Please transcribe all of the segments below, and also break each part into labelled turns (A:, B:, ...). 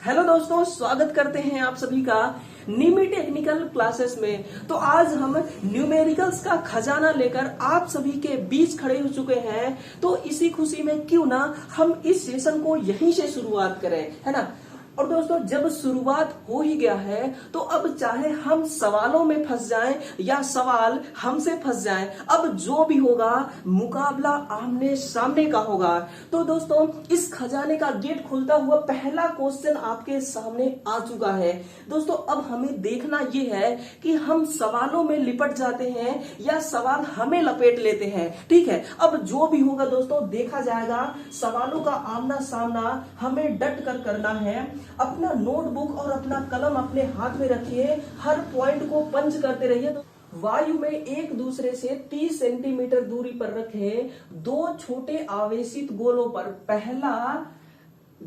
A: Hello दोस्तों, स्वागत करते हैं आप सभी का निमी टेक्निकल क्लासेस में। तो आज हम न्यूमेरिकल्स का खजाना लेकर आप सभी के बीच खड़े हो चुके हैं। तो इसी खुशी में क्यों ना हम इस सेशन को यहीं से शुरुआत करें, है ना। और दोस्तों, जब शुरुआत हो ही गया है तो अब चाहे हम सवालों में फंस जाएं या सवाल हमसे फंस जाएं, अब जो भी होगा मुकाबला आमने सामने का होगा। तो दोस्तों, इस खजाने का गेट खुलता हुआ पहला क्वेश्चन आपके सामने आ चुका है। दोस्तों, अब हमें देखना यह है कि हम सवालों में लिपट जाते हैं या सवाल हमें लपेट लेते हैं। ठीक है, अब जो भी होगा दोस्तों देखा जाएगा। सवालों का आमना सामना हमें डट कर करना है। अपना नोटबुक और अपना कलम अपने हाथ में रखिए, हर पॉइंट को पंच करते रहिए। तो वायु में एक दूसरे से 30 सेंटीमीटर दूरी पर रखे दो छोटे आवेशित गोलों पर पहला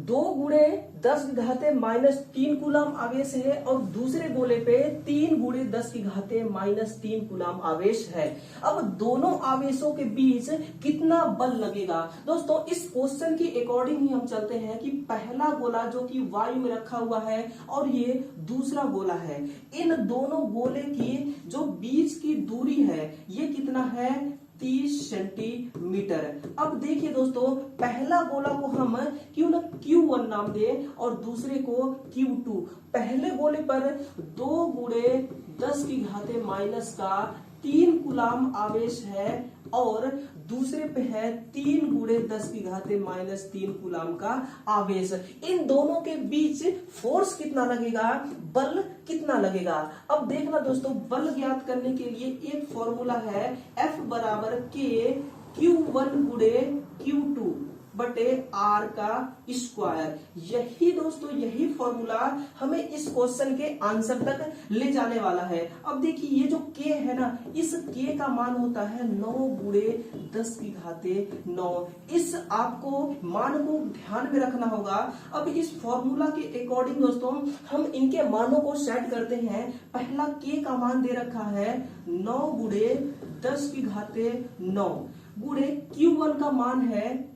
A: 2 गुणे 10 की घाते -3 कूलम आवेश है और दूसरे गोले पे 3 गुणे 10 की घाते -3 कूलम आवेश है। अब दोनों आवेशों के बीच कितना बल लगेगा? दोस्तों, इस क्वेश्चन की अकॉर्डिंग ही हम चलते हैं कि पहला गोला जो कि वायु में रखा हुआ है और ये दूसरा गोला है, इन दोनों गोले की जो बीच की दूरी है ये कितना है? 30 सेंटीमीटर। अब देखिए दोस्तों, पहला गोला को हम क्यों ना Q1 नाम दें और दूसरे को Q2। पहले गोले पर 2 गुणे 10 की घाते -3 कूलम आवेश है और दूसरे पे है 3 गुणे 10 की घाते -3 कूलम का आवेश। इन दोनों के बीच फोर्स कितना लगेगा, बल कितना लगेगा? अब देखना दोस्तों, बल ज्ञात करने के लिए एक फॉर्मूला है, F बराबर K Q1 गुणे Q2 बटे R का स्क्वायर। यही दोस्तों, यही फॉर्मूला हमें इस क्वेश्चन के आंसर तक ले जाने वाला है। अब देखिए, ये जो K है ना, इस K का मान होता है 9 गुणे 10 की घाते 9। इस आपको मान को ध्यान में रखना होगा। अब इस फॉर्मूला के अकॉर्डिंग दोस्तों हम इनके मानों को सेट करते हैं। पहला K का मान दे रखा है 9 गुणे 10 की घाते 9 गुणे Q1 का मान है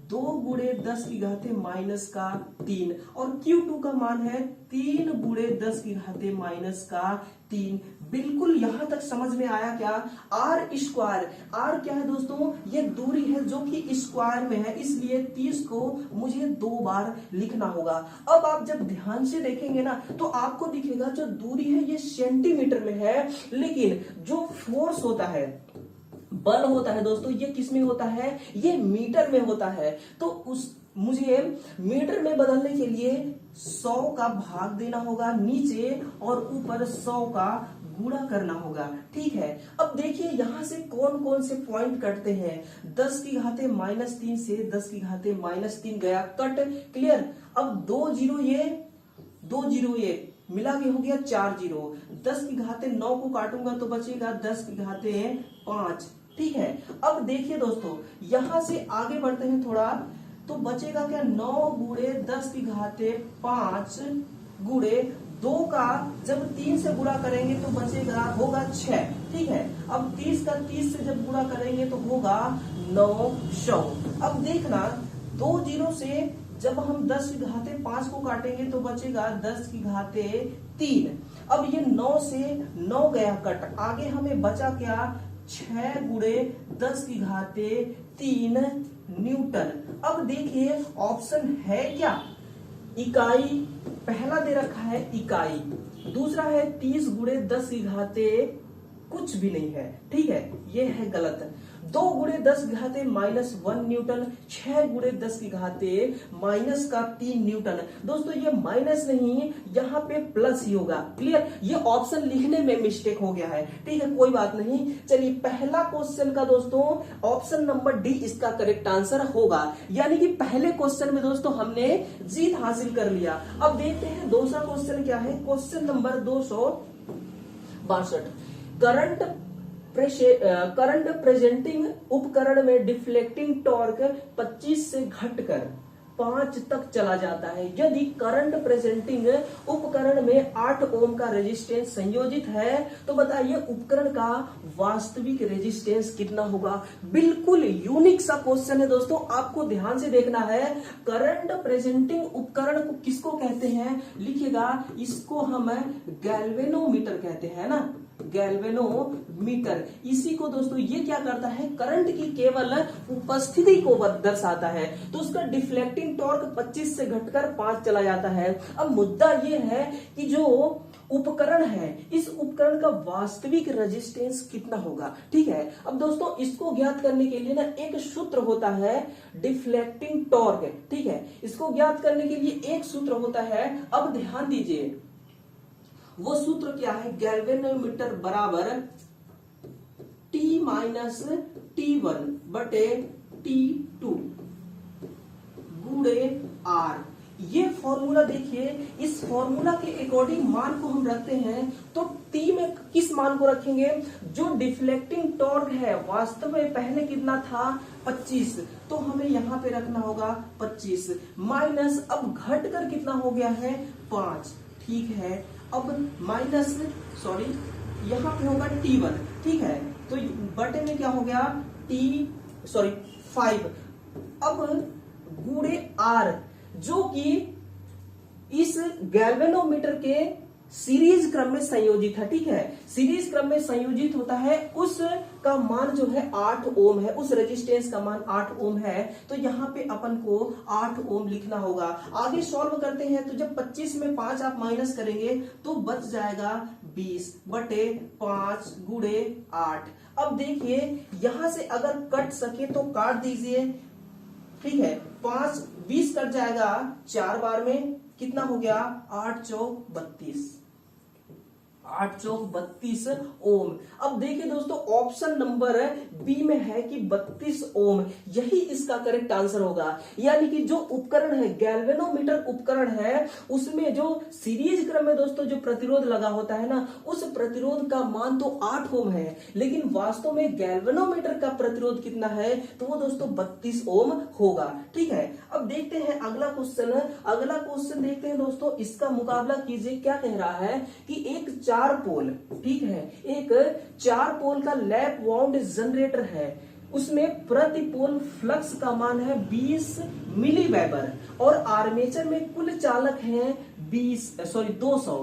A: 2 गुणे 10 की घाते -3 और Q2 का मान है 3 गुणे 10 की घाते -3। बिल्कुल यहां तक समझ में आया क्या? R स्क्वायर, R क्या है दोस्तों? ये दूरी है जो कि स्क्वायर में है, इसलिए 30 को मुझे 2 बार लिखना होगा। अब आप जब ध्यान से देखेंगे ना तो आपको दिखेगा जो दूरी है ये सेंटीमीटर में है, लेकिन जो फोर्स होता है, बल होता है दोस्तों, ये किस में होता है? ये मीटर में होता है। तो मुझे मीटर में बदलने के लिए 100 का भाग देना होगा नीचे और ऊपर 100 का गुणा करना होगा। ठीक है, अब देखिए यहां से कौन कौन से पॉइंट कटते हैं। 10 की घाते -3 से 10 की घाते -3 गया, कट। क्लियर? अब 2 जीरो ये मिला के हो गया 4 जीरो। 10 की घाते 9 को काटूंगा तो बचेगा 10 की घाते 5। ठीक है, अब देखिए दोस्तों, यहां से आगे बढ़ते हैं थोड़ा, तो बचेगा क्या? 9 गुणे 10 की घाते 5 गुणे 2 का जब 3 से गुणा करेंगे तो बचेगा, होगा 6। ठीक है, अब 30 का 30 से जब गुणा करेंगे तो होगा 900। अब देखना, 2 जीरो से जब हम 10 की घाते 5 को काटेंगे तो बचेगा 10 की घाते 3। अब ये 9 से 9 गया कट, आगे हमें बचा क्या? 6 गुणे 10 की घाते 3 न्यूटन। अब देखिए ऑप्शन है क्या? इकाई पहला दे रखा है इकाई, दूसरा है 30 गुणे 10 की घाते कुछ भी नहीं है। ठीक है, ये है गलत। 2 गुणे 10 की घाते -1 न्यूटन, 6 गुणे 10 की घाते -3 न्यूटन। दोस्तों, ये माइनस नहीं, यहाँ पे प्लस ही होगा। क्लियर? ये ऑप्शन लिखने में मिस्टेक हो गया है। ठीक है, कोई बात नहीं। चलिए, पहला क्वेश्चन का दोस्तों ऑप्शन नंबर डी इसका करेक्ट आंसर होगा। यानी कि पहले क्वेश्चन में दोस्तों हमने जीत हासिल कर लिया। अब देखते हैं दूसरा क्वेश्चन क्या है। Question number 262। करंट प्रेजेंटिंग उपकरण में डिफ्लेक्टिंग टॉर्क 25 से घटकर 5 तक चला जाता है। यदि करंट प्रेजेंटिंग उपकरण में 8 ओम का रेजिस्टेंस संयोजित है तो बताइए उपकरण का वास्तविक रेजिस्टेंस कितना होगा। बिल्कुल यूनिक सा क्वेश्चन है दोस्तों, आपको ध्यान से देखना है। करंट प्रेजेंटिंग उपकरण को किसको कहते हैं, लिखिएगा, इसको हम गैल्वेनोमीटर कहते हैं ना, गैल्वेनोमीटर। इसी को दोस्तों ये क्या करता है, करंट की केवल उपस्थिति को दर्शाता है। तो उसका डिफ्लेक्टिंग टॉर्क 25 से घटकर 5 चला जाता है। अब मुद्दा ये है कि जो उपकरण है, इस उपकरण का वास्तविक रेजिस्टेंस कितना होगा। ठीक है, अब दोस्तों इसको ज्ञात करने के लिए ना एक सूत्र होता है, डिफ्लेक्टिंग टॉर्क। ठीक है, इसको ज्ञात करने के लिए एक सूत्र होता है। अब ध्यान दीजिए, वो सूत्र क्या है, गैल्वेनोमीटर बराबर T माइनस T1 बटे T2 गुणे R। ये फॉर्मूला देखिए, इस फॉर्मूला के अकॉर्डिंग मान को हम रखते हैं तो T में किस मान को रखेंगे, जो डिफ्लेक्टिंग टॉर्क है वास्तव में पहले कितना था 25, तो हमें यहां पे रखना होगा 25 माइनस, अब घटकर कितना हो गया है 5। ठीक है, अब माइनस यहाँ पे होगा T1। ठीक है, तो बटे में क्या हो गया 5। अब गुणे R, जो कि इस गैल्वेनोमीटर के सीरीज क्रम में संयोजित है। ठीक है, सीरीज क्रम में संयोजित होता है, उस का मान जो है 8 ओम है, उस रेजिस्टेंस का मान 8 ओम है। तो यहाँ पे अपन को 8 ओम लिखना होगा। आगे सॉल्व करते हैं तो जब 25 में 5 आप माइनस करेंगे तो बच जाएगा 20 बटे 5 गुणे 8। अब देखिए यहां से अगर कट सके तो काट दीजिए। ठीक है, 5 20 कट जाएगा 4 बार में, कितना हो गया 8 चौक 32, 8 चौक 32 ओम। अब देखिए दोस्तों ऑप्शन नंबर बी में है कि 32 ओम, यही इसका करेक्ट आंसर होगा। यानी कि जो उपकरण है, गैल्वेनोमीटर उपकरण है, उसमें जो सीरीज क्रम में दोस्तों जो प्रतिरोध लगा होता है ना, उस प्रतिरोध का मान तो 8 ओम है, लेकिन वास्तव में गैल्वेनोमीटर का प्रतिरोध कितना है, तो वो दोस्तों 32 ओम होगा। ठीक है, अब देखते हैं अगला क्वेश्चन देखते हैं दोस्तों। इसका मुकाबला कीजिए, क्या कह रहा है कि एक 4 पोल, ठीक है, एक 4 पोल का लैप वाउंड जनरेटर है, उसमें प्रति पोल फ्लक्स का मान है 20 मिली वेबर और आर्मेचर में कुल चालक हैं 200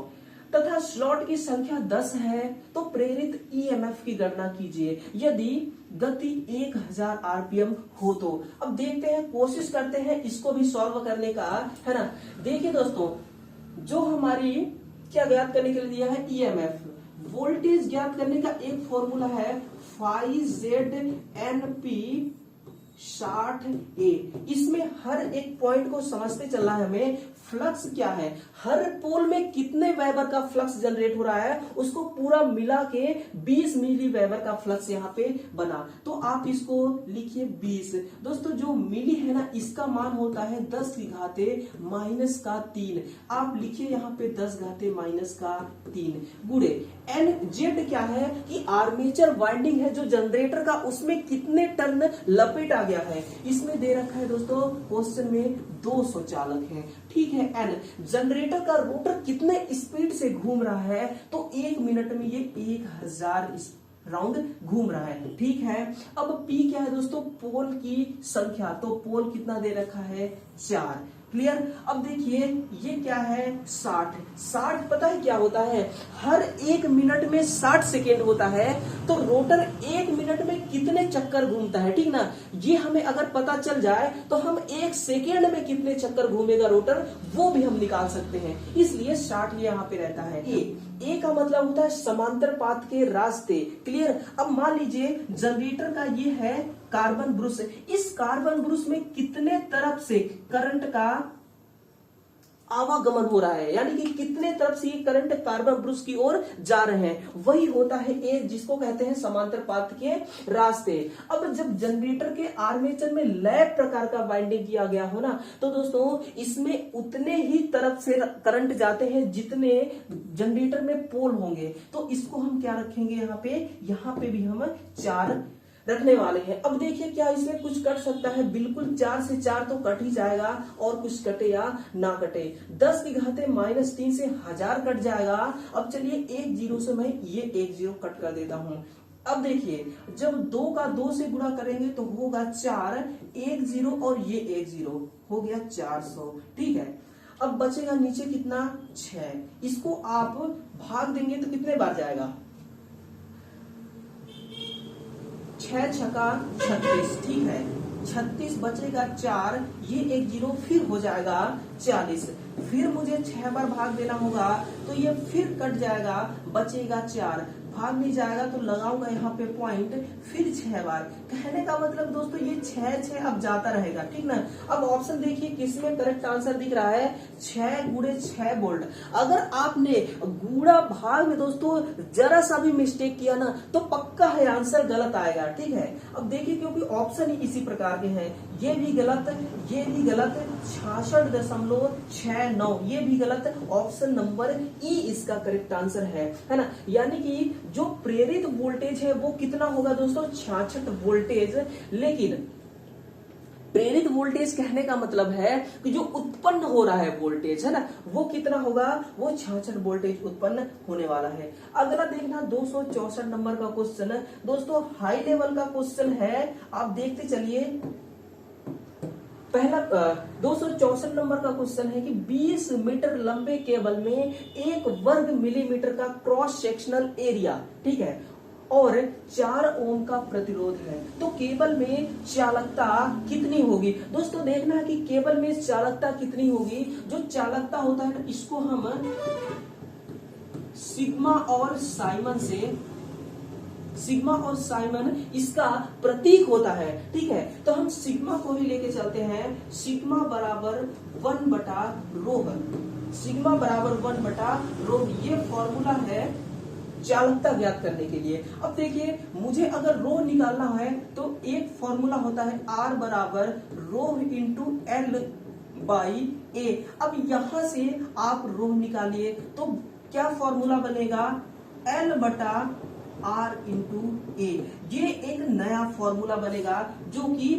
A: तथा स्लॉट की संख्या 10 है। तो प्रेरित ईएमएफ की गणना कीजिए यदि गति 1000 आरपीएम हो तो। अब देखते हैं, कोशिश करते हैं इसको भी सॉल्व करने का, है ना। देखिए दोस्तों, जो हमारी क्या ज्ञात करने के लिए दिया है ईएमएफ, वोल्टेज ज्ञात करने का एक फॉर्मूला है phi/ZNP 60A। इसमें हर एक पॉइंट को समझते चलना है हमें। फ्लक्स क्या है, हर पोल में कितने वेबर का फ्लक्स जनरेट हो रहा है, उसको पूरा मिला के 20 मिली वेबर का फ्लक्स यहाँ पे बना। तो आप इसको लिखिए 20। दोस्तों जो मिली है ना, इसका मान होता है 10 की घाते -3। आप लिखिए यहाँ पे 10 घाते -3 गुणे एन। जेड क्या है कि आर्मेचर वाइंडिंग है जो जनरेटर का, उसमें कितने टर्न लपेटा गया है, इसमें दे रखा है दोस्तों क्वेश्चन में 200 चालक हैं। ठीक है, एन जनरेटर का रोटर कितने स्पीड से घूम रहा है, तो 1 मिनट में ये 1000 राउंड घूम रहा है। ठीक है, अब पी क्या है दोस्तों, पोल की संख्या, तो पोल कितना दे रखा है 4। क्लियर। अब देखिए ये क्या है 60 पता है क्या होता है, हर 1 मिनट में 60 सेकेंड होता है। तो रोटर 1 मिनट में कितने चक्कर घूमता है, ठीक ना, ये हमें अगर पता चल जाए तो हम 1 सेकेंड में कितने चक्कर घूमेगा रोटर, वो भी हम निकाल सकते हैं। इसलिए 60 यहाँ पे रहता है। ए का मतलब होता है समांतर पाथ के रास्ते। क्लियर। अब मान लीजिए जनरेटर का ये है कार्बन ब्रुश, इस कार्बन ब्रुश में कितने तरफ से करंट का आवागमन हो रहा है, यानी कि कितने तरफ से ये करंट कार्बन ब्रुश की ओर जा रहे हैं, वही होता है ए, जिसको कहते हैं समांतर पाथ के रास्ते। अब जब जनरेटर के आर्मेचर में लैप प्रकार का वाइंडिंग किया गया हो ना, तो दोस्तों इसमें उतने ही तरफ से करंट जाते हैं जितने जनरेटर में पोल होंगे। तो इसको हम क्या रखेंगे, यहाँ पे भी हम 4 रखने वाले हैं। अब देखिए क्या इसमें कुछ कट सकता है? बिल्कुल 4 से 4 तो कट ही जाएगा, और कुछ कटे या ना कटे। 10 की घाते -3 से 1000 कट जाएगा। अब चलिए एक जीरो से मैं ये एक जीरो कट कर देता हूं। अब देखिए जब 2 का 2 से गुणा करेंगे तो होगा 4, एक जीरो और ये एक जीरो, हो गया 400। ठीक है, अब बचेगा नीचे कितना? 6। इसको आप भाग देंगे तो कितने बार जाएगा? 6 छका 36। ठीक है, 36 बचेगा 4, ये एक जीरो फिर हो जाएगा 40। फिर मुझे 6 बार भाग देना होगा तो ये फिर कट जाएगा, बचेगा 4। भाग नहीं जाएगा तो लगाऊंगा यहाँ पे पॉइंट, फिर 6 बार। कहने का मतलब दोस्तों ये 6 अब जाता रहेगा। ठीक ना। अब ऑप्शन देखिए किसमें करेक्ट आंसर दिख रहा है? 6 गुणे 6 वोल्ट। अगर आपने गुणा भाग में दोस्तों जरा सा भी मिस्टेक किया ना तो पक्का है आंसर गलत आएगा। ठीक है, अब देखिए क्योंकि ऑप्शन ही इसी प्रकार के हैं, ये भी गलत, ये भी गलत, 66.69 ये भी गलत। ऑप्शन नंबर ई इसका करेक्ट आंसर है ना। यानी कि जो प्रेरित वोल्टेज है वो कितना होगा दोस्तों? 66 वोल्टेज। लेकिन प्रेरित वोल्टेज कहने का मतलब है कि जो उत्पन्न हो रहा है वोल्टेज है ना, वो कितना होगा? वो 66 वोल्टेज उत्पन्न होने वाला है। अगला देखना 264 नंबर का क्वेश्चन है दोस्तों, हाई लेवल का क्वेश्चन है, आप देखते चलिए। पहला 264 नंबर का क्वेश्चन है कि 20 मीटर लंबे केबल में 1 वर्ग मिलीमीटर का क्रॉस सेक्शनल एरिया, ठीक है, और 4 ओम का प्रतिरोध है, तो केबल में चालकता कितनी होगी? दोस्तों देखना है कि केबल में चालकता कितनी होगी। जो चालकता होता है इसको हम सिग्मा और साइमन इसका प्रतीक होता है। ठीक है, तो हम सिग्मा को ही लेके चलते हैं। सिग्मा बराबर 1/ρ, सिग्मा बराबर 1/ρ, ये फॉर्मूला है चालकता ज्ञात करने के लिए। अब देखिए मुझे अगर रो निकालना है तो एक फॉर्मूला होता है R बराबर rho into L by A। अब यहां से आप रो निकालिए तो क्या फॉर्मूला बनेगा? L/R into A। ये एक नया फॉर्मूला बनेगा जो कि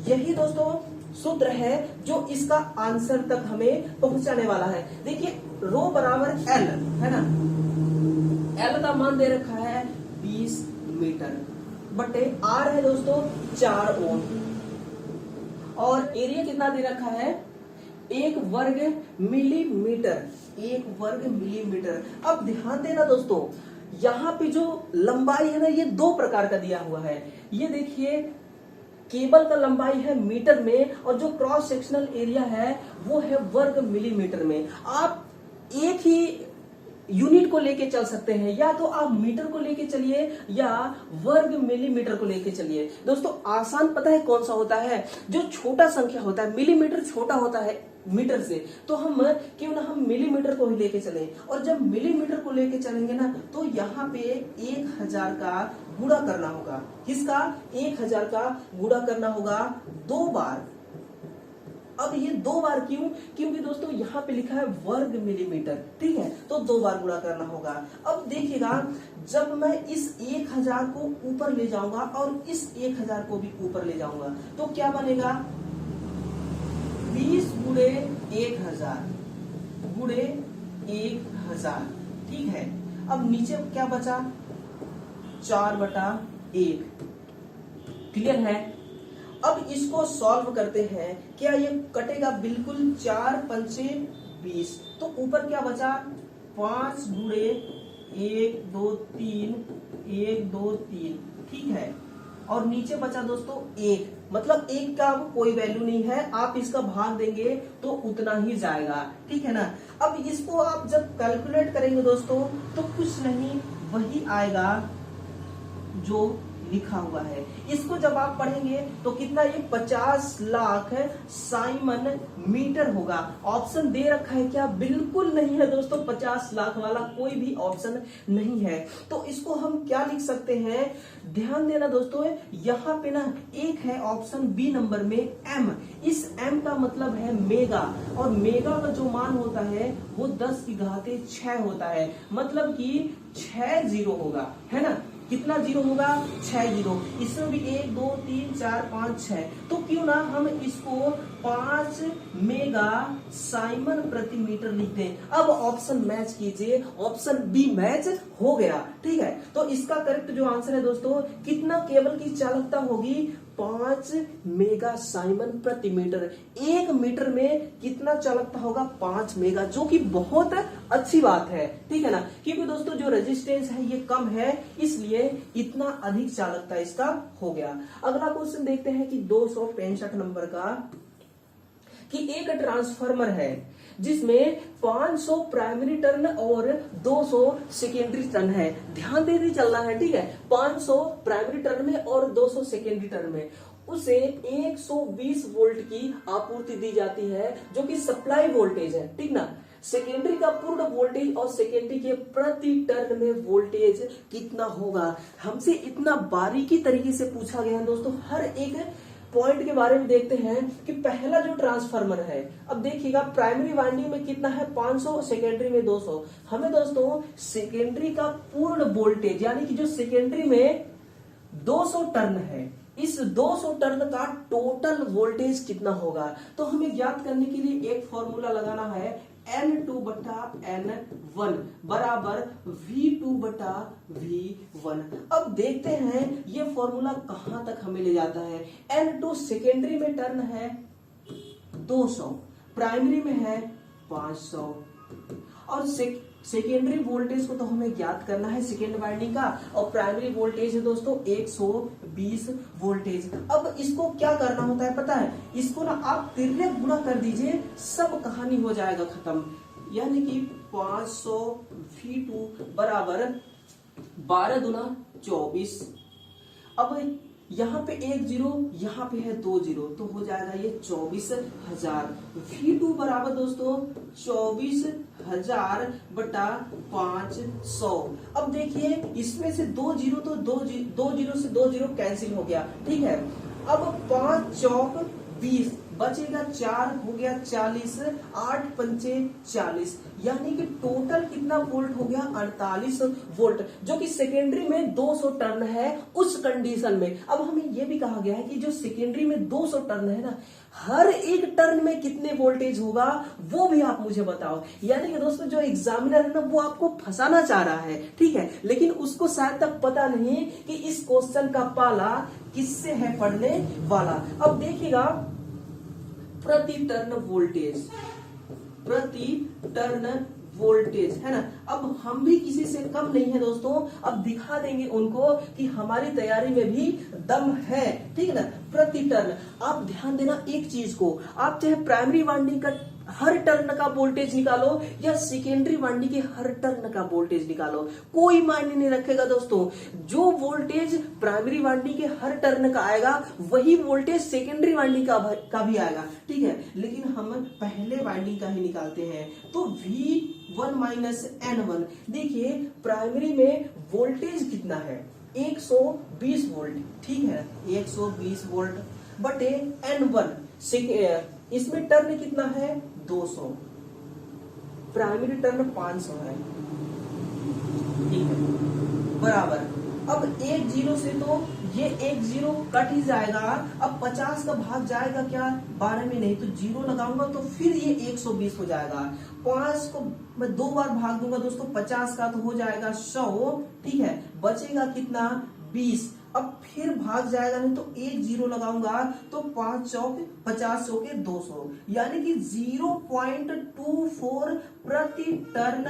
A: यही दोस्तों सूत्र है जो इसका आंसर तक हमें पहुंचाने वाला है। देखिए रो बराबर L है ना, L का मान दे रखा है 20 मीटर बटे R है दोस्तों 4 ओम, और एरिया कितना दे रखा है? 1 वर्ग मिलीमीटर, 1 वर्ग मिलीमीटर। अब ध्यान देना दोस्तों, यहाँ पे जो लंबाई है ना ये 2 प्रकार का दिया हुआ है। ये देखिए केबल का लंबाई है मीटर में और जो क्रॉस सेक्शनल एरिया है वो है वर्ग मिलीमीटर में। आप एक ही यूनिट को लेके चल सकते हैं, या तो आप मीटर को लेके चलिए या वर्ग मिलीमीटर को लेके चलिए। दोस्तों आसान पता है कौन सा होता है? जो छोटा संख्या होता है, मिलीमीटर छोटा होता है मीटर से, तो हम क्यों ना हम मिलीमीटर को ही लेके चलें। और जब मिलीमीटर को लेके चलेंगे ना तो यहाँ पे 1000 का गुणा करना होगा। किसका? 1000 का गुणा करना होगा 2 बार। अब ये 2 बार क्यों? क्योंकि दोस्तों यहाँ पे लिखा है वर्ग मिलीमीटर। ठीक है, तो 2 बार गुणा करना होगा। अब देखिएगा जब मैं इस 1000 को ऊपर ले जाऊंगा और इस 1000 को भी ऊपर ले जाऊंगा तो क्या बनेगा? 20 गुणे 1000 गुणे 1000। ठीक है, अब नीचे क्या बचा? 4/1। क्लियर है? अब इसको सॉल्व करते हैं। क्या ये कटेगा? बिल्कुल 4 पंचे 20, तो ऊपर क्या बचा? 5 गुणे 1 2 3 1 2 3। ठीक है, और नीचे बचा दोस्तों 1, मतलब 1 का कोई वैल्यू नहीं है, आप इसका भाग देंगे तो उतना ही जाएगा। ठीक है ना। अब इसको आप जब कैलकुलेट करेंगे दोस्तों तो कुछ नहीं वही आएगा जो लिखा हुआ है। इसको जब आप पढ़ेंगे तो कितना? ये 50 लाख साइमन मीटर होगा। ऑप्शन दे रखा है क्या? बिल्कुल नहीं है दोस्तों, 50 लाख वाला कोई भी ऑप्शन नहीं है। तो इसको हम क्या लिख सकते हैं? ध्यान देना दोस्तों, यहाँ पे ना एक है ऑप्शन बी नंबर में M। इस M का मतलब है मेगा, और मेगा का जो मान होता है वो 10 की घाते 6 होता है, मतलब कि 6 जीरो होगा, है ना। कितना जीरो होगा, 6 जीरो। इसमें भी 1 2 3 4 5 6, तो क्यों ना हम इसको 5 मेगा साइमन प्रति मीटर लिख दें। अब ऑप्शन मैच कीजिए, ऑप्शन बी मैच हो गया, ठीक है। तो इसका करेक्ट जो आंसर है दोस्तों, कितना केबल की चालकता होगी, 5 मेगा साइमन प्रति मीटर। 1 मीटर में कितना चालकता होगा, 5 मेगा, जो कि बहुत अच्छी बात है, ठीक है ना। क्योंकि दोस्तों जो रेजिस्टेंस है ये कम है, इसलिए इतना अधिक चालकता इसका हो गया। अगला क्वेश्चन देखते हैं कि 265 नंबर का, कि एक ट्रांसफार्मर है जिसमें 500 प्राइमरी टर्न और 200 सेकेंडरी टर्न है। ध्यान दे दी चलना है, ठीक है। 500 प्राइमरी टर्न में और 200 सेकेंडरी टर्न में उसे 120 वोल्ट की आपूर्ति दी जाती है, जो कि सप्लाई वोल्टेज है, ठीक ना। सेकेंडरी का पूर्ण वोल्टेज और सेकेंडरी के प्रति टर्न में वोल्टेज कितना होगा, हमसे इतना बारीकी तरीके से पूछा गया है दोस्तों। हर एक पॉइंट के बारे में देखते हैं कि पहला जो ट्रांसफार्मर है, अब देखिएगा प्राइमरी वाइंडिंग में कितना है, 500, सेकेंडरी में 200। हमें दोस्तों सेकेंडरी का पूर्ण वोल्टेज, यानी कि जो सेकेंडरी में 200 टर्न है, इस 200 टर्न का टोटल वोल्टेज कितना होगा। तो हमें ज्ञात करने के लिए एक फॉर्मूला लगाना है, N2 बटा N1 बराबर V2 बटा V1। अब देखते हैं ये फॉर्मूला कहां तक हमें ले जाता है। N2 सेकेंडरी में टर्न है 200, प्राइमरी में है 500, और सेकेंडरी वोल्टेज को तो हमें ज्ञात करना है सेकेंड वाइंडिंग का, और प्राइमरी वोल्टेज है दोस्तों 120 वोल्टेज। अब इसको क्या करना होता है पता है, इसको ना आप तिर्यक गुणा कर दीजिए, सब कहानी हो जाएगा खत्म। यानी कि 500 V2 बराबर 12 दूना 24। अब यहाँ पे 1 जीरो, यहाँ पे है 2 जीरो, तो हो जाएगा ये 24,000। V2 बराबर दोस्तों 24,000 बटा 500। अब देखिए इसमें से 2 जीरो, तो 2 जीरो से 2 जीरो कैंसिल हो गया, ठीक है। अब 5 चौक 20, बचेगा 4, हो गया 40, 8 पंचे 40, यानी कि टोटल कितना वोल्ट हो गया, 48 वोल्ट, जो कि सेकेंडरी में 200 टर्न है उस कंडीशन में। अब हमें यह भी कहा गया है कि जो सेकेंडरी में 200 टर्न है ना, हर एक टर्न में कितने वोल्टेज होगा वो भी आप मुझे बताओ। यानी कि दोस्तों जो एग्जामिनर है ना, वो आपको फंसाना चाह रहा है, ठीक है, लेकिन उसको शायद तक पता नहीं कि इस क्वेश्चन का पाला किससे है पढ़ने वाला। अब देखिएगा प्रति टर्न वोल्टेज, प्रति टर्न वोल्टेज है ना। अब हम भी किसी से कम नहीं है दोस्तों, अब दिखा देंगे उनको कि हमारी तैयारी में भी दम है, ठीक है ना। प्रति टर्न, आप ध्यान देना एक चीज को, आप चाहे प्राइमरी वाइंडिंग का हर टर्न का वोल्टेज निकालो या सेकेंडरी वाइंडिंग के हर टर्न का वोल्टेज निकालो, कोई मायने नहीं रखेगा दोस्तों। जो वोल्टेज प्राइमरी वाइंडिंग के हर टर्न का आएगा वही वोल्टेज सेकेंडरी वाइंडिंग का भी आएगा, ठीक है। लेकिन हम पहले वाइंडिंग का ही निकालते हैं, तो V1 माइनस N1। देखिए प्राइमरी में वोल्टेज कितना है, 120 वोल्ट, ठीक है, 120 वोल्ट बटे N1। इसमें टर्न कितना है, 200, प्राइमरी टर्न 500 है, ठीक है, बराबर। अब 1 जीरो से तो ये 1 जीरो कट ही जाएगा। अब 50 का भाग जाएगा क्या, 12 में नहीं, तो जीरो लगाऊंगा तो फिर ये 120 हो जाएगा। 5 को मैं 2 बार भाग दूंगा दोस्तों, 50 का तो हो जाएगा 100, ठीक है, बचेगा कितना, 20। अब फिर भाग जाएगा नहीं, तो 1 जीरो लगाऊंगा तो 5 चौक 50 चौके 200, यानी कि 0.24 प्रति टर्न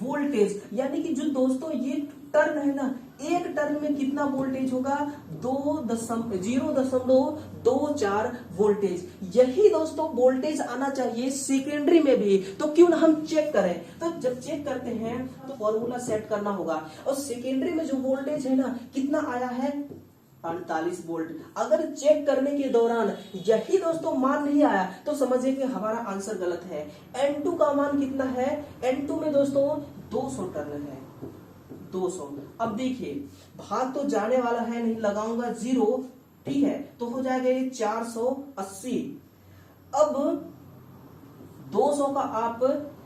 A: वोल्टेज। यानी कि जो दोस्तों ये टर्न है ना, एक टर्न में कितना वोल्टेज होगा, 0.24 वोल्टेज। यही दोस्तों वोल्टेज आना चाहिए सेकेंडरी में भी, तो क्यों ना हम चेक करें। तो जब चेक करते हैं तो फॉर्मूला सेट करना होगा, और सेकेंडरी में जो वोल्टेज है ना कितना आया है, 48 वोल्ट। अगर चेक करने के दौरान यही दोस्तों मान नहीं आया तो समझिए कि हमारा आंसर गलत है। N2 का मान कितना है, N2 में दोस्तों 200 टर्न है, 200। अब देखिए भाग तो जाने वाला है नहीं, लगाऊंगा 0, ठीक है, तो हो जाएगा ये 480। अब 200 का आप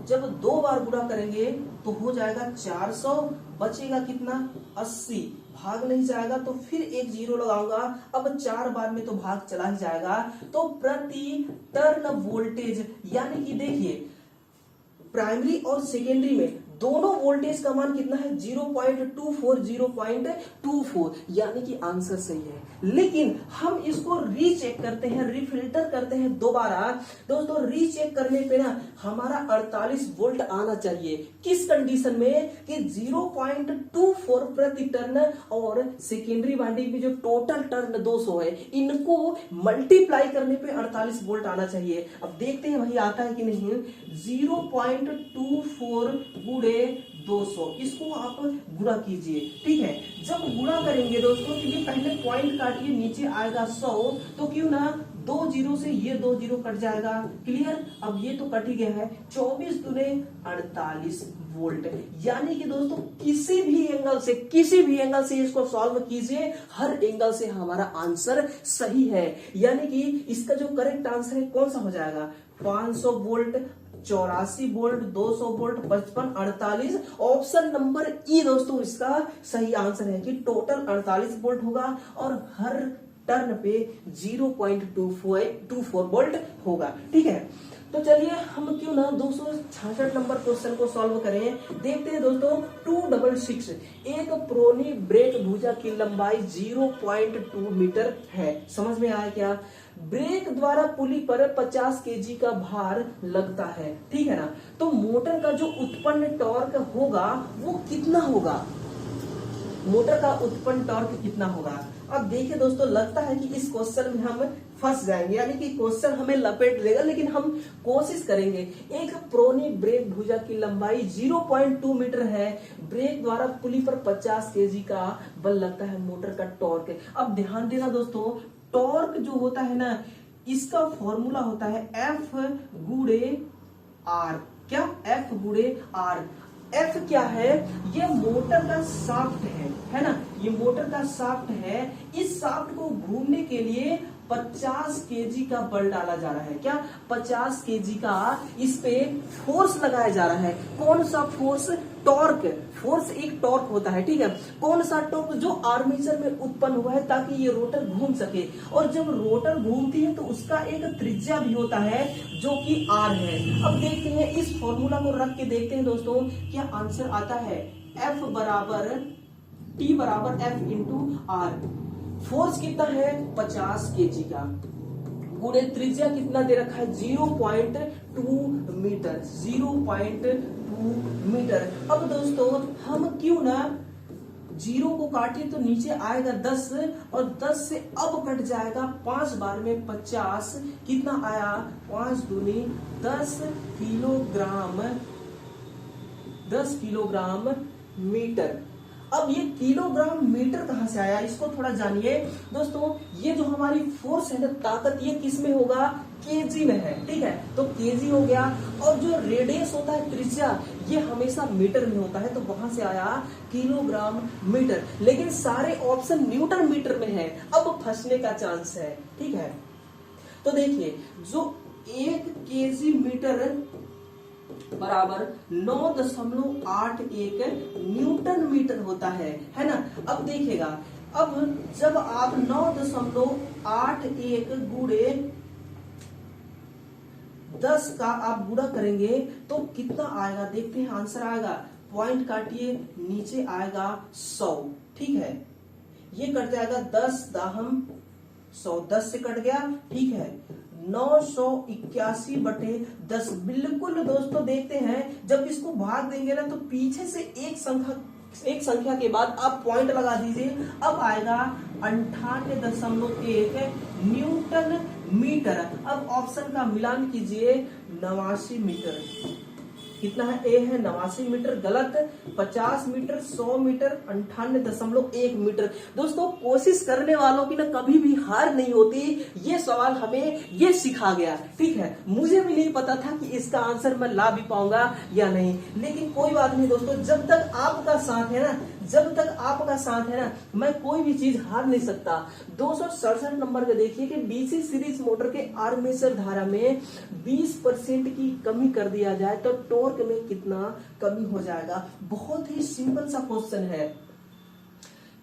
A: जब 2 बार गुणा करेंगे तो हो जाएगा 400, बचेगा कितना, 80 भाग नहीं जाएगा तो फिर एक जीरो लगाऊंगा। अब 4 बार में तो भाग चला ही जाएगा। तो प्रति टर्न वोल्टेज यानी कि देखिए प्राइमरी और सेकेंडरी में दोनों वोल्टेज का मान कितना है 0.24 0.24 यानी कि आंसर सही है। लेकिन हम इसको रीचेक करते हैं, रिफिल्टर करते हैं दोबारा। दोस्तों रीचेक करने पे ना हमारा 48 वोल्ट आना चाहिए। किस कंडीशन में कि 0.24 प्रति टर्न और सेकेंडरी वाइंडिंग में जो टोटल टर्न 200 है इनको मल्टीप्लाई करने पे 48 वोल्ट आना चाहिए। अब देखते हैं वही आता है कि नहीं। 0.24 गुणे 200 इसको आप गुणा कीजिए। ठीक है, जब गुणा करेंगे दोस्तों तो ये पहले पॉइंट काटिए, नीचे आएगा 100 तो क्यों ना 2 जीरो से ये 2 जीरो कट जाएगा। क्लियर, अब ये तो कट ही गया है। 24 दूने 48 वोल्ट यानी कि दोस्तों किसी भी एंगल से इसको सॉल्व कीजिए, हर एंगल से हमारा आंसर सही है। यानी कि इसका जो करेक्ट आंसर है कौन सा हो जाएगा 500 volt 84 volt 200 volt 55 48। Option number ई दोस्तों इसका सही आंसर है कि टोटल 48 वोल्ट होगा और हर टर्न पे 0.24 वोल्ट होगा। ठीक है, तो चलिए हम क्यों ना 266 नंबर क्वेश्चन को सॉल्व करें। देखते हैं दोस्तों 266 एक प्रोनी ब्रेक भुजा की लंबाई 0.2 मीटर है। समझ में आया क्या? ब्रेक द्वारा पुली पर 50 केजी का भार लगता है। ठीक है ना, तो मोटर का जो उत्पन्न टॉर्क होगा वो कितना होगा? मोटर का उत्पन्न टॉर्क कितना होगा? अब देखिए दोस्तों लगता है कि इस क्वेश्चन में हम फंस जाएंगे, यानी कि क्वेश्चन हमें लपेट देगा, लेकिन हम कोशिश करेंगे। एक प्रोनी ब्रेक भुजा की लंबाई 0.2 मीटर है, ब्रेक द्वारा पुली पर 50 केजी का बल लगता है, मोटर का टॉर्क। अब ध्यान देना दोस्तों, टॉर्क जो होता है ना इसका फॉर्मूला होता है F गुणे R। क्या? F गुणे R। F क्या है? ये मोटर का शाफ्ट है ना, ये मोटर का शाफ्ट है। इस शाफ्ट को घूमने के लिए 50 केजी का बल डाला जा रहा है। क्या? 50 केजी का इस पे फोर्स लगाया जा रहा है। कौन सा फोर्स? टॉर्क। फोर्स एक टॉर्क होता है। ठीक है, कौन सा टॉर्क? जो आर्मेचर में उत्पन्न हुआ है ताकि ये रोटर घूम सके। और जब रोटर घूमती है तो उसका एक त्रिज्या भी होता है जो कि R है। अब देखते हैं इस फॉर्मूला को रख के देखते हैं दोस्तों क्या आंसर आता है। F बराबर T बराबर F इंटू R। फोर्स कितना है 50 केजी का, गुणे त्रिज्या कितना दे रखा है 0.2 मीटर। 0.2 मीटर। अब दोस्तों हम क्यों ना 0 को काटिए तो नीचे आएगा 10 और 10 से अब कट जाएगा 5 बार में 50 कितना आया 5 दूनी 10 किलोग्राम 10 किलोग्राम मीटर। अब ये किलोग्राम मीटर कहां से आया इसको थोड़ा जानिए दोस्तों। ये जो हमारी फोर्स है ना ताकत ये किस में होगा केजी में है। ठीक है, तो केजी हो गया। और जो रेडियस होता है त्रिज्या ये हमेशा मीटर में होता है, तो वहां से आया किलोग्राम मीटर। लेकिन सारे ऑप्शन न्यूटन मीटर में है, अब फंसने का चांस है। ठीक है, तो देखिए जो 1 केजी मीटर बराबर 9.81 न्यूटन मीटर होता है ना। अब देखिएगा, अब जब आप 9.81 गुणे 10 का आप गुणा करेंगे तो कितना आएगा देखते हैं। आंसर आएगा, पॉइंट काटिए, नीचे आएगा 100। ठीक है, ये कट जाएगा 10 दाहम 100, 10 से कट गया। ठीक है, 981/10 बिल्कुल दोस्तों। देखते हैं जब इसको भाग देंगे ना तो पीछे से एक संख्या के बाद आप पॉइंट लगा दीजिए। अब आएगा 98.1 न्यूटन मीटर। अब ऑप्शन का मिलान कीजिए, 89 मीटर। कितना है? ए है 89 मीटर, गलत। 50 मीटर 100 मीटर 98.1 मीटर। दोस्तों कोशिश करने वालों की ना कभी भी हार नहीं होती, ये सवाल हमें ये सिखा गया। ठीक है, मुझे भी नहीं पता था कि इसका आंसर मैं ला भी पाऊंगा या नहीं, लेकिन कोई बात नहीं दोस्तों। जब तक आपका साथ है ना मैं कोई भी चीज हार नहीं सकता। 267 नंबर का देखिए कि डीसी सीरीज मोटर के आर्मेचर धारा में 20% की कमी कर दिया जाए तो टॉर्क में कितना कमी हो जाएगा। बहुत ही सिंपल सा क्वेश्चन है।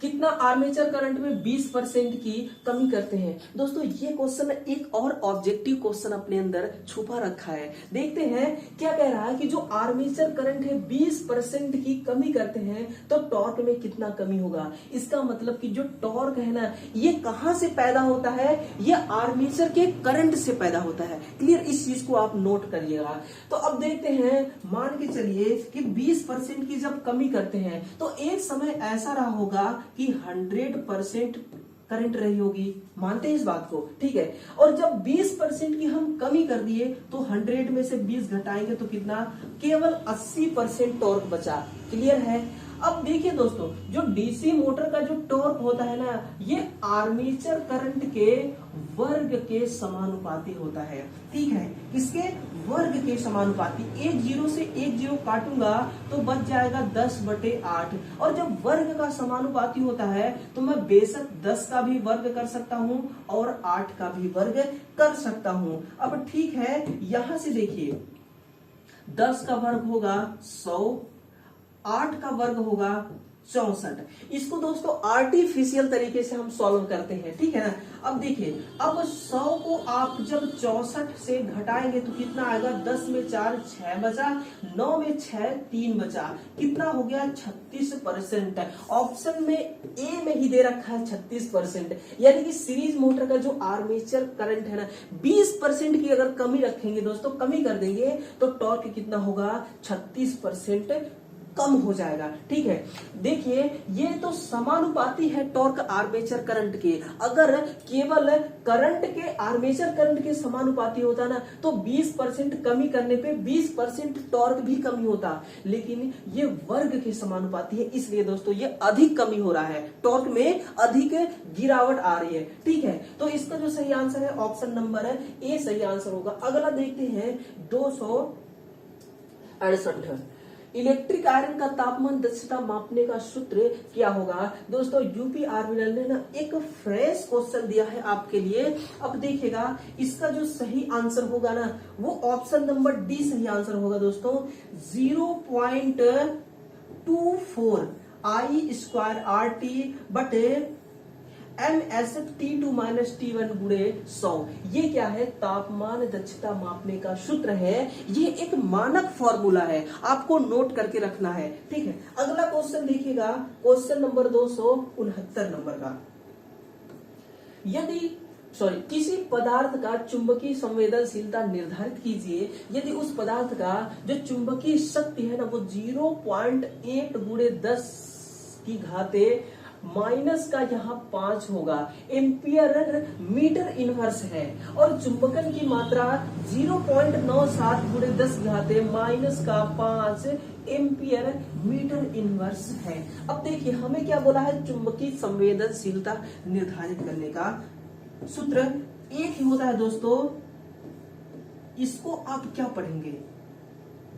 A: कितना आर्मेचर करंट में 20% की कमी करते हैं। दोस्तों ये क्वेश्चन एक और ऑब्जेक्टिव क्वेश्चन अपने अंदर छुपा रखा है। देखते हैं क्या कह रहा है कि जो आर्मेचर करंट है 20% की कमी करते हैं तो टॉर्क में कितना कमी होगा। इसका मतलब कि जो टॉर्क है ना ये कहां से पैदा होता है, ये आर्मेचर के करंट से पैदा होता है। क्लियर, इस चीज को आप नोट करिएगा। तो अब देखते हैं, मान के चलिए कि 20% की जब कमी करते हैं तो एक समय ऐसा रहा होगा कि 100% करंट रही होगी। मानते हैं इस बात को, ठीक है। और जब 20% की हम कमी कर दिए तो 100 में से 20 घटाएंगे तो कितना, केवल 80% टॉर्क बचा। क्लियर है। अब देखिए दोस्तों, जो डीसी मोटर का जो टॉर्क होता है ना ये आर्मेचर करंट के वर्ग के समानुपाती होता है। ठीक है, किसके वर्ग के समानुपाती। 10 से 10 काटूंगा तो बच जाएगा 10/8। और जब वर्ग का समानुपाती होता है तो मैं बेशक 10 का भी वर्ग कर सकता हूं और 8 का भी वर्ग कर सकता हूं। अब ठीक है, यहां से देखिए 10 का वर्ग होगा 100, 8 का वर्ग होगा 64। इसको दोस्तों आर्टिफिशियल तरीके से हम सॉल्व करते हैं, ठीक है ना। अब देखिए, अब 100 को आप जब 64 से घटाएंगे तो कितना आएगा, 10 में 4 6 बचा, 9 में 6 3 बचा, कितना हो गया 36%। ऑप्शन में ए में ही दे रखा है 36%। यानी कि सीरीज मोटर का जो आर्मेचर करंट है ना 20% की अगर कमी रखेंगे दोस्तों, कमी कर देंगे तो टॉर्क कितना होगा, 36% कम हो जाएगा। ठीक है, देखिए ये तो समानुपाती है टॉर्क आर्मेचर करंट के। अगर केवल करंट के आर्मेचर करंट के समानुपाती होता ना तो 20% कमी करने पे 20% टॉर्क भी कमी होता, लेकिन ये वर्ग के समानुपाती है, इसलिए दोस्तों ये अधिक कमी हो रहा है, टॉर्क में अधिक गिरावट आ रही है। ठीक है, तो इसका जो सही आंसर है ऑप्शन नंबर है ए सही आंसर होगा। अगला देखते हैं 268। इलेक्ट्रिक आयरन का तापमान दक्षता मापने का सूत्र क्या होगा। दोस्तों यूपी आर्मी ने ना एक फ्रेश क्वेश्चन दिया है आपके लिए। अब देखिएगा इसका जो सही आंसर होगा ना वो ऑप्शन नंबर डी सही आंसर होगा दोस्तों। 0.24 I²RT बटे MST2 - T1 गुणे 100। ये क्या है, तापमान दक्षता मापने का सूत्र है। ये एक मानक फॉर्मूला है, आपको नोट करके रखना है। ठीक है, अगला क्वेश्चन देखिएगा, क्वेश्चन नंबर 269 नंबर का। किसी पदार्थ का चुंबकीय संवेदनशीलता निर्धारित कीजिए। यदि उस पदार्थ का जो चुंबकीय शक्ति है ना वो 0.8 × 10 की घाते माइनस का यहाँ 5 होगा, एम्पियर मीटर इनवर्स है, और चुंबकन की मात्रा 0.97 × 10 घाते माइनस का 5 एम्पियर मीटर इनवर्स है। अब देखिए हमें क्या बोला है, चुंबकीय संवेदनशीलता निर्धारित करने का सूत्र एक ही होता है दोस्तों। इसको आप क्या पढ़ेंगे,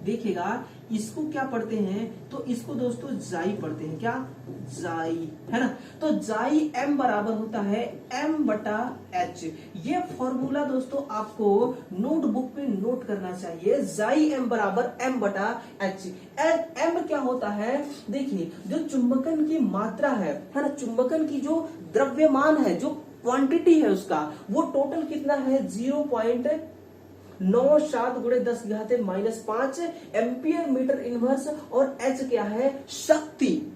A: देखिएगा इसको क्या पढ़ते हैं तो इसको दोस्तों जाई पढ़ते हैं, क्या जाई है ना। तो जाई m बराबर होता है m/h। ये फॉर्मूला दोस्तों आपको नोटबुक पे नोट करना चाहिए। जाई m बराबर m/h। m क्या होता है, देखिए जो चुंबकन की मात्रा है ना, चुंबकन की जो द्रव्यमान है, जो क्वांटिटी है उसका, वो टोटल कितना है 0.97 × 10 की घाते -5 एम्पियर मीटर इनवर्स, और h क्या है, शक्ति।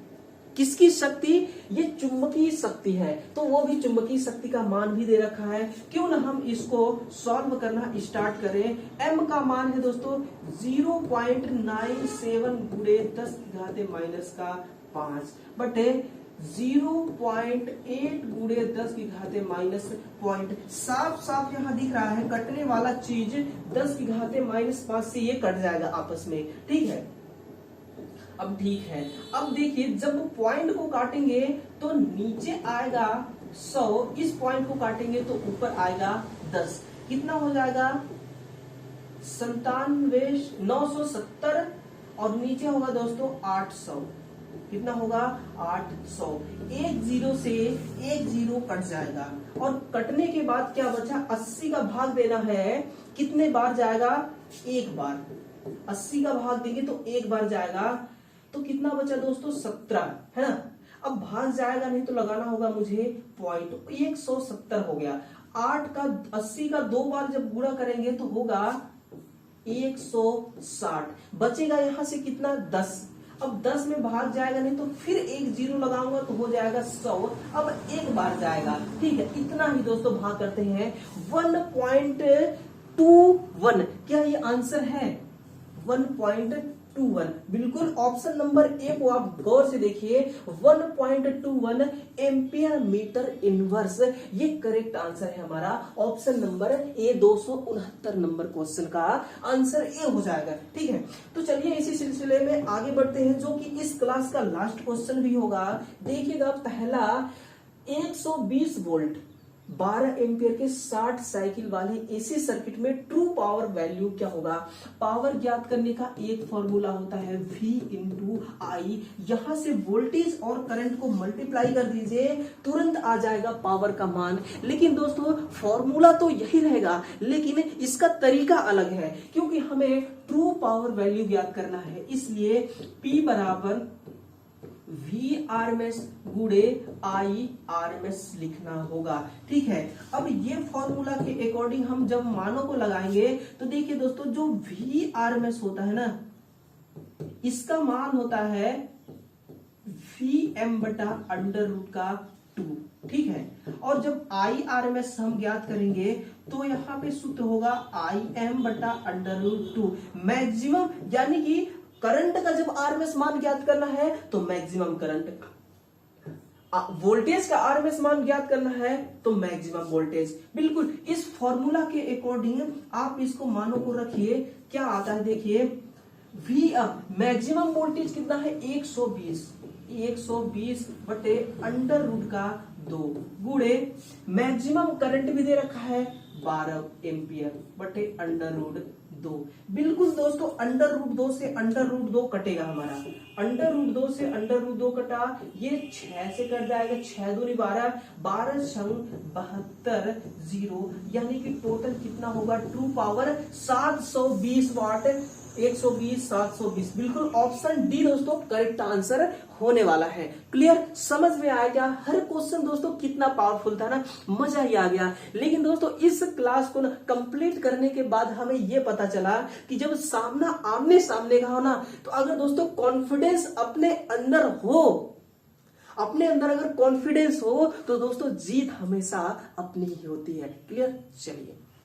A: किसकी शक्ति, ये चुंबकीय शक्ति है, तो वो भी चुंबकीय शक्ति का मान भी दे रखा है। क्यों ना हम इसको सॉल्व करना स्टार्ट करें। m का मान है दोस्तों 0.97 × 10 की घाते -5 बटे 0.8 × 10 की घाते -0। साफ यहाँ दिख रहा है, कटने वाला चीज 10 की घाते -5 से ये कट जाएगा आपस में। ठीक है, अब ठीक है, अब देखिए जब पॉइंट को काटेंगे तो नीचे आएगा 100, इस पॉइंट को काटेंगे तो ऊपर आएगा 10। कितना हो जाएगा 970, और नीचे होगा दोस्तों 800। कितना होगा 800। 1 0 से 1 0 कट जाएगा, और कटने के बाद क्या बचा, 80 का भाग देना है। कितने बार जाएगा, एक बार। 80 का भाग देंगे तो एक बार जाएगा, तो कितना बचा दोस्तों 17 है ना। अब भाग जाएगा नहीं तो लगाना होगा मुझे पॉइंट, 170 हो गया। 8 का 80 का 2 बार जब गुणा करेंगे तो होगा 160, बचेगा यहां से कितना 10। अब 10 में भाग जाएगा नहीं तो फिर एक जीरो लगाऊंगा तो हो जाएगा 100। अब एक बार जाएगा, ठीक है, इतना ही दोस्तों भाग करते हैं 1.21। क्या ये आंसर है 1.21? बिल्कुल ऑप्शन नंबर ए को आप गौर से देखिए, 1.21 एम्पियर मीटर इनवर्स, ये करेक्ट आंसर है हमारा। Option number A 269 number question का आंसर ए हो जाएगा। ठीक है, तो चलिए इसी सिलसिले में आगे बढ़ते हैं, जो कि इस क्लास का लास्ट क्वेश्चन भी होगा। देखिएगा पहला, 120 वोल्ट 12 एम्पियर के 60 साइकिल वाले एसी सर्किट में ट्रू पावर वैल्यू क्या होगा। पावर ज्ञात करने का एक फॉर्मूला होता है V इंटू आई। यहां से वोल्टेज और करंट को मल्टीप्लाई कर दीजिए, तुरंत आ जाएगा पावर का मान। लेकिन दोस्तों फॉर्मूला तो यही रहेगा, लेकिन इसका तरीका अलग है, क्योंकि हमें ट्रू पावर वैल्यू ज्ञात करना है। इसलिए P बराबर VRMS गुणे IRMS लिखना होगा। ठीक है, अब ये फॉर्मूला के अकॉर्डिंग हम जब मानों को लगाएंगे तो देखिए दोस्तों, जो VRMS होता है ना, इसका मान होता है VM बटा अंडर रूट का 2। ठीक है, और जब IRMS हम ज्ञात करेंगे तो यहां पे सूत्र होगा IM बटा अंडर रूट 2। मैक्सिमम यानी कि करंट का जब आरएमएस मान ज्ञात करना है तो मैक्सिमम करंट, वोल्टेज का आरएमएस मान ज्ञात करना है तो मैक्सिमम वोल्टेज। बिल्कुल इस फॉर्मूला के अकॉर्डिंग आप इसको मानों को रखिए, क्या आता है देखिए, V अब मैक्सिमम वोल्टेज कितना है 120 बटे अंडर रूट का 2 गुणे मैक्सिमम करंट भी दे रखा है 12 एम्पियर बटे अंडर रूट 2। बिल्कुल दोस्तों अंडर रूट 2 से अंडर रूट 2 कटेगा हमारा, अंडर रूट 2 से अंडर रूट 2 कटा, ये 6 से कट जाएगा, 6 दूनी 12, 12 संग 72 जीरो, यानी कि टोटल कितना होगा ट्रू पावर 720 वाट। 120 720, बिल्कुल ऑप्शन डी दोस्तों करेक्ट आंसर होने वाला है। क्लियर, समझ में आया क्या? हर क्वेश्चन दोस्तों कितना पावरफुल था ना, मजा ही आ गया। लेकिन दोस्तों इस क्लास को कंप्लीट करने के बाद हमें यह पता चला कि जब सामना आमने सामने का हो ना, तो अगर दोस्तों कॉन्फिडेंस अपने अंदर हो, अपने अंदर अगर कॉन्फिडेंस हो तो दोस्तों जीत हमेशा अपनी ही होती है। क्लियर, चलिए